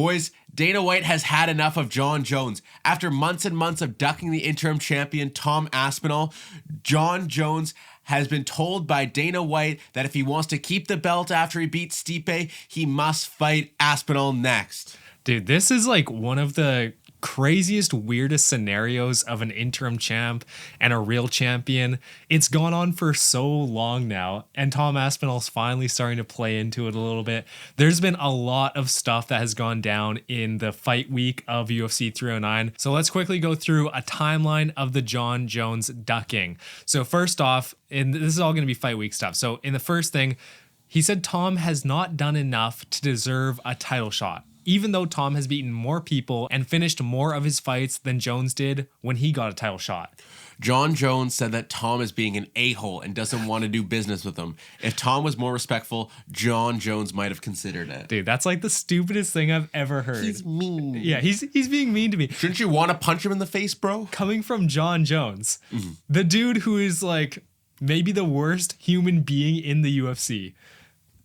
Boys, Dana White has had enough of Jon Jones. After months and months of ducking the interim champion, Tom Aspinall, Jon Jones has been told by Dana White that if he wants to keep the belt after he beats Stipe, he must fight Aspinall next. Dude, this is like one of the craziest, weirdest scenarios of an interim champ and a real champion. It's gone on for so long now, and Tom Aspinall's finally starting to play into it a little bit. There's been a lot of stuff that has gone down in the fight week of UFC 309. So let's quickly go through a timeline of the Jon Jones ducking. So first off, and this is all going to be fight week stuff. So in the first thing, he said Tom has not done enough to deserve a title shot, even though Tom has beaten more people and finished more of his fights than Jones did when he got a title shot. Jon Jones said that Tom is being an a-hole and doesn't want to do business with him. If Tom was more respectful, Jon Jones might have considered it. Dude, that's like the stupidest thing I've ever heard. He's mean. Yeah, he's being mean to me. Shouldn't you want to punch him in the face, bro? Coming from Jon Jones, the dude who is like maybe the worst human being in the UFC.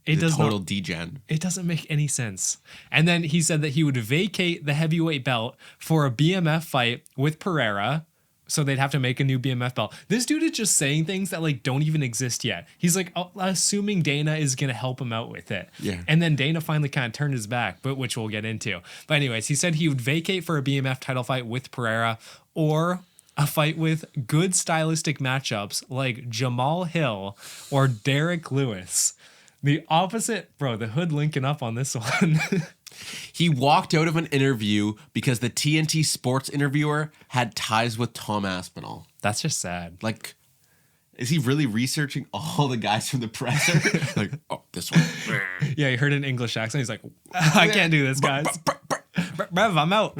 It does total degen. It doesn't make any sense. And then he said that he would vacate the heavyweight belt for a BMF fight with Pereira. So they'd have to make a new BMF belt. This dude is just saying things that like don't even exist yet. He's like assuming Dana is going to help him out with it. Yeah. And then Dana finally kind of turned his back, but which we'll get into. But anyways, he said he would vacate for a BMF title fight with Pereira or a fight with good stylistic matchups like Jamal Hill or Derek Lewis. The opposite, bro, the hood linking up on this one. He walked out of an interview because the TNT Sports interviewer had ties with Tom Aspinall. That's just sad. Like, is he really researching all the guys from the presser? Like, oh, this one. Yeah, he heard an English accent. He's like, I can't do this, guys. Brev, I'm out.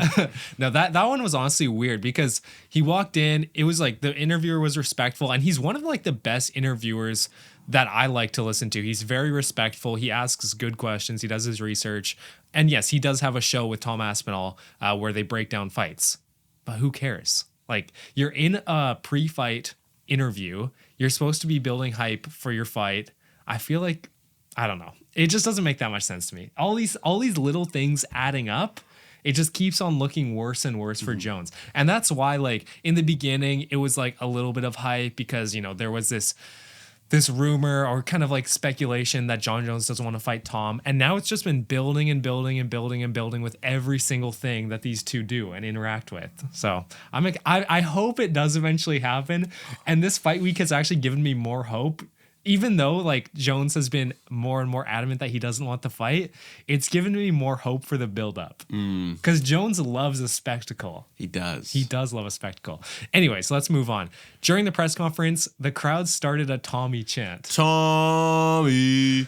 No, that one was honestly weird because he walked in. It was like the interviewer was respectful, and he's one of like the best interviewers that I like to listen to. He's very respectful. He asks good questions. He does his research. And yes, he does have a show with Tom Aspinall where they break down fights. But who cares? Like, you're in a pre-fight interview. You're supposed to be building hype for your fight. I feel like, I don't know. It just doesn't make that much sense to me. All these little things adding up, it just keeps on looking worse and worse for Jones. And that's why, like, in the beginning, it was like a little bit of hype because, you know, there was this rumor or kind of like speculation that Jon Jones doesn't want to fight Tom. And now it's just been building and building and building and building with every single thing that these two do and interact with. So I hope it does eventually happen. And this fight week has actually given me more hope. Even though like Jones has been more and more adamant that he doesn't want the fight, it's given me more hope for the buildup. Because Jones loves a spectacle. He does. He does love a spectacle. Anyways, let's move on. During the press conference, the crowd started a Tommy chant. Tommy.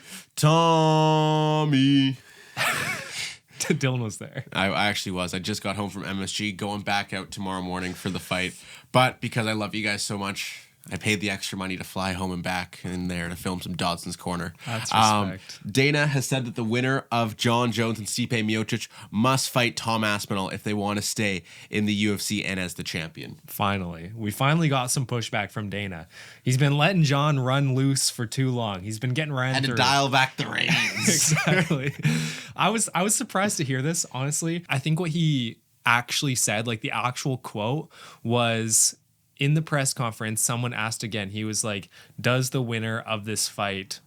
Dylan was there. I actually was. I just got home from MSG, going back out tomorrow morning for the fight. But because I love you guys so much, I paid the extra money to fly home and back in there to film some Dodson's Corner. That's respect. Dana has said that the winner of Jon Jones and Stipe Miocic must fight Tom Aspinall if they want to stay in the UFC and as the champion. Finally. We finally got some pushback from Dana. He's been letting Jon run loose for too long. He's been getting ran through. Had to dial back the reins. Exactly. I was surprised to hear this, honestly. I think what he actually said, like the actual quote, was in the press conference, someone asked again, he was like, does the winner of this fight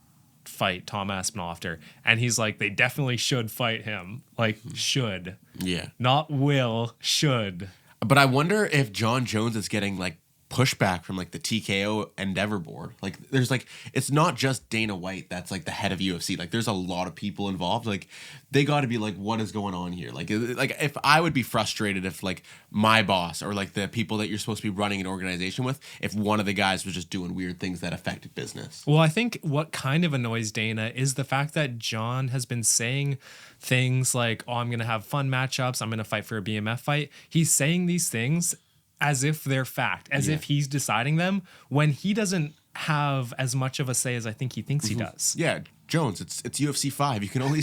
Tom Aspinall after? And he's like, they definitely should fight him. Like, should. Yeah. Not will, should. But I wonder if Jon Jones is getting like pushback from like the TKO Endeavor board. Like there's like, it's not just Dana White that's like the head of UFC. Like there's a lot of people involved. Like they got to be like, what is going on here? Like if I would be frustrated if like my boss or like the people that you're supposed to be running an organization with, if one of the guys was just doing weird things that affected business. Well, I think what kind of annoys Dana is the fact that Jon has been saying things like, oh, I'm going to have fun matchups. I'm going to fight for a BMF fight. He's saying these things as if they're fact, as if he's deciding them when he doesn't have as much of a say as I think he thinks he does. Yeah, Jones, it's UFC 5. You can only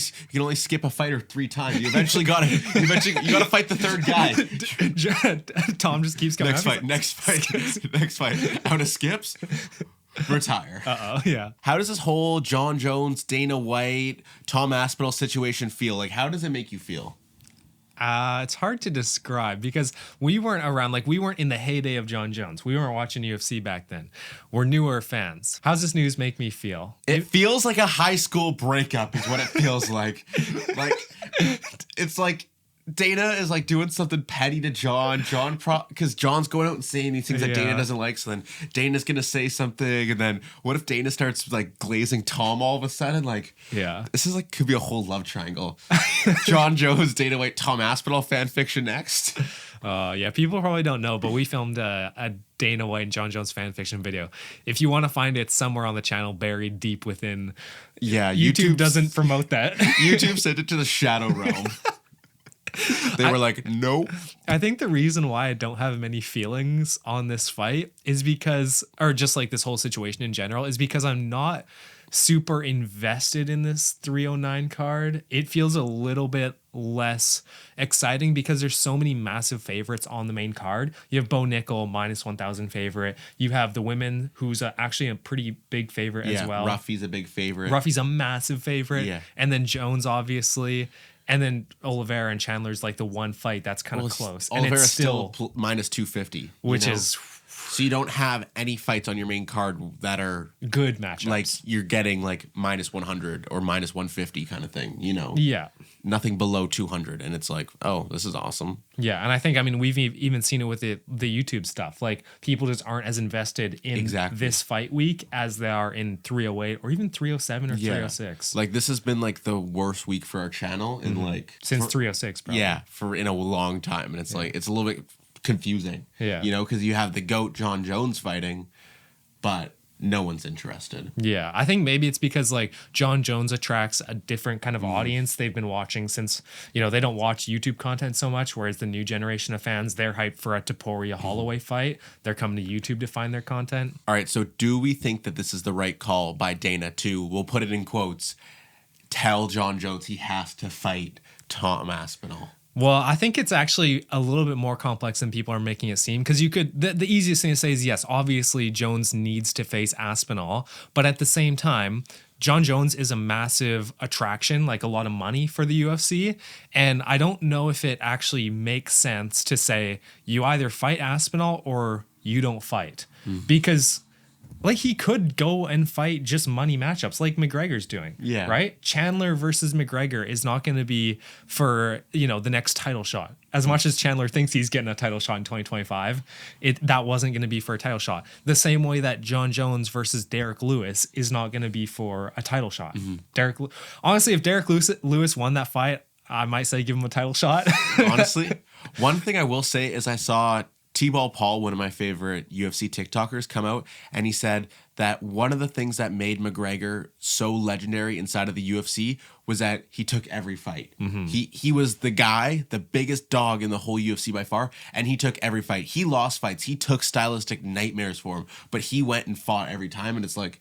skip a fighter 3 times. You eventually got to fight the third guy. Tom just keeps going. Next fight. Out of skips. Retire. Yeah. How does this whole Jon Jones, Dana White, Tom Aspinall situation feel? Like, how does it make you feel? It's hard to describe because we weren't around. Like, we weren't in the heyday of John Jones. We weren't watching UFC back then. We're newer fans. How's this news make me feel? It feels like a high school breakup is what it feels like. Like, it's like Dana is like doing something petty to John. Because John's going out and saying these things that Dana doesn't like. So then Dana's going to say something. And then what if Dana starts like glazing Tom all of a sudden? Like, this is like, could be a whole love triangle. John Jones, Dana White, Tom Aspinall fan fiction next. People probably don't know, but we filmed a Dana White and John Jones fan fiction video. If you want to find it somewhere on the channel, buried deep within. Yeah, YouTube doesn't promote that. YouTube sent it to the shadow realm. They were like, nope. I think the reason why I don't have many feelings on this fight is because, or just like this whole situation in general, is because I'm not super invested in this 309 card. It feels a little bit less exciting because there's so many massive favorites on the main card. You have Bo Nickel, -1,000 favorite. You have the women, who's actually a pretty big favorite as well. Ruffy's a big favorite. Ruffy's a massive favorite. Yeah. And then Jones, obviously. And then Oliveira and Chandler's like the one fight that's kind of close. Oliveira's and still -250. Which is... So you don't have any fights on your main card that are... good matchups. Like you're getting like -100 or -150 kind of thing, you know? Yeah. Nothing below 200. And it's like, oh, this is awesome. Yeah. And I think, I mean, we've even seen it with the YouTube stuff. Like people just aren't as invested in this fight week as they are in 308 or even 307 or 306. Like this has been like the worst week for our channel in like... Since 306, probably. Yeah, in a long time. And it's like, it's a little bit confusing. Yeah. You know, because you have the GOAT John Jones fighting, but no one's interested. Yeah. I think maybe it's because like John Jones attracts a different kind of audience. They've been watching since, you know, they don't watch YouTube content so much, whereas the new generation of fans, they're hyped for a Topuria Holloway fight. They're coming to YouTube to find their content. All right. So do we think that this is the right call by Dana to, we'll put it in quotes, tell John Jones he has to fight Tom Aspinall? Well, I think it's actually a little bit more complex than people are making it seem, because you could, the easiest thing to say is, yes, obviously Jones needs to face Aspinall, but at the same time, John Jones is a massive attraction, like a lot of money for the UFC. And I don't know if it actually makes sense to say you either fight Aspinall or you don't fight, because like he could go and fight just money matchups like McGregor's doing. Yeah. Right? Chandler versus McGregor is not going to be for, you know, the next title shot. As much as Chandler thinks he's getting a title shot in 2025, that wasn't going to be for a title shot. The same way that John Jones versus Derek Lewis is not going to be for a title shot. Honestly, if Derek Lewis won that fight, I might say give him a title shot. Honestly, one thing I will say is I saw T-Ball Paul, one of my favorite UFC TikTokers, come out and he said that one of the things that made McGregor so legendary inside of the UFC was that he took every fight. He was the guy, the biggest dog in the whole UFC by far, and he took every fight. He lost fights. He took stylistic nightmares for him, but he went and fought every time, and it's like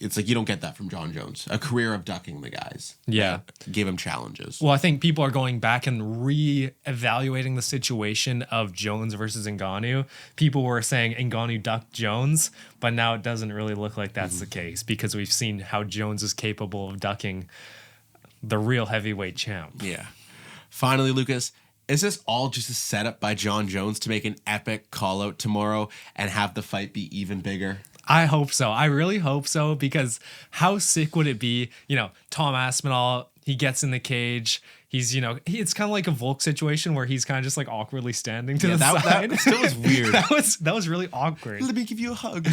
you don't get that from John Jones. A career of ducking the guys. Yeah. Gave him challenges. Well, I think people are going back and re-evaluating the situation of Jones versus Ngannou. People were saying Ngannou ducked Jones, but now it doesn't really look like that's the case because we've seen how Jones is capable of ducking the real heavyweight champ. Yeah. Finally, Lucas, is this all just a setup by John Jones to make an epic call-out tomorrow and have the fight be even bigger? I hope so. I really hope so, because how sick would it be? You know, Tom Aspinall, he gets in the cage. He's, you know, it's kind of like a Volk situation where he's kind of just like awkwardly standing to the side. That still was weird. that was really awkward. Let me give you a hug.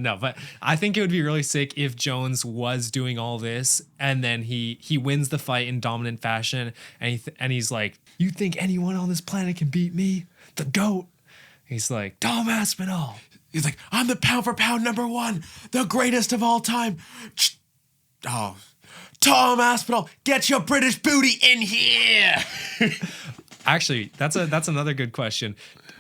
No, but I think it would be really sick if Jones was doing all this and then he wins the fight in dominant fashion and he's like, you think anyone on this planet can beat me? The GOAT. He's like, Tom Aspinall. He's like, I'm the pound for pound #1, the greatest of all time. Oh, Tom Aspinall, get your British booty in here. Actually, that's another good question.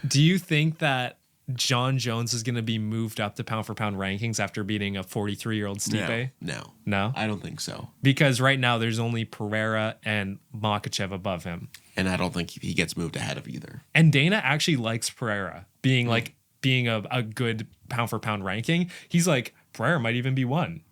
Do you think that John Jones is going to be moved up the pound for pound rankings after beating a 43-year-old Stipe? No, I don't think so. Because right now there's only Pereira and Makhachev above him. And I don't think he gets moved ahead of either. And Dana actually likes Pereira being a good pound for pound ranking. He's like, Pereira might even be one.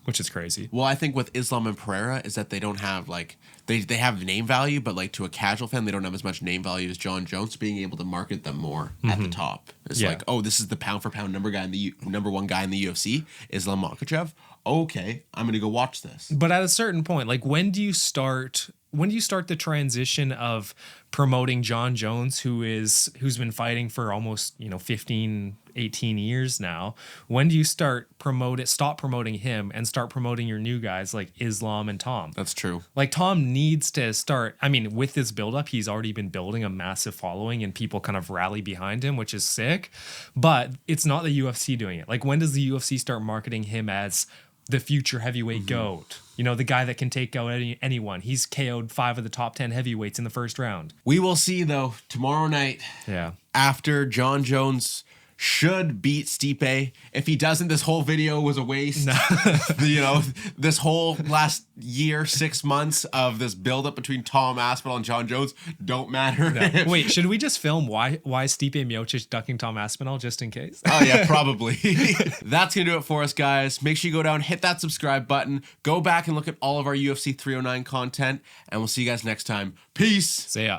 which is crazy. Well, I think with Islam and Pereira is that they don't have like they have name value, but like to a casual fan, they don't have as much name value as John Jones. Being able to market them more at the top, it's like, oh, this is the pound for pound number one guy in the UFC, Islam Makhachev. Okay, I'm gonna go watch this. But at a certain point, like when do you start the transition of promoting John Jones, who's been fighting for almost 15, 18 years now? When do you stop promoting him and start promoting your new guys like Islam and Tom? That's true. Like Tom needs to start. I mean, with this buildup, he's already been building a massive following and people kind of rally behind him, which is sick. But it's not the UFC doing it. Like when does the UFC start marketing him as the future heavyweight GOAT? The guy that can take out anyone. He's KO'd 5 of the top 10 heavyweights in the first round. We will see, though, tomorrow night. Yeah. After John Jones should beat Stipe. If he doesn't, this whole video was a waste. No. This whole last year, 6 months of this buildup between Tom Aspinall and John Jones don't matter. No. Wait, should we just film why Stipe Miocic ducking Tom Aspinall just in case? Oh, yeah, probably. That's going to do it for us, guys. Make sure you go down, hit that subscribe button, go back and look at all of our UFC 309 content, and we'll see you guys next time. Peace. See ya.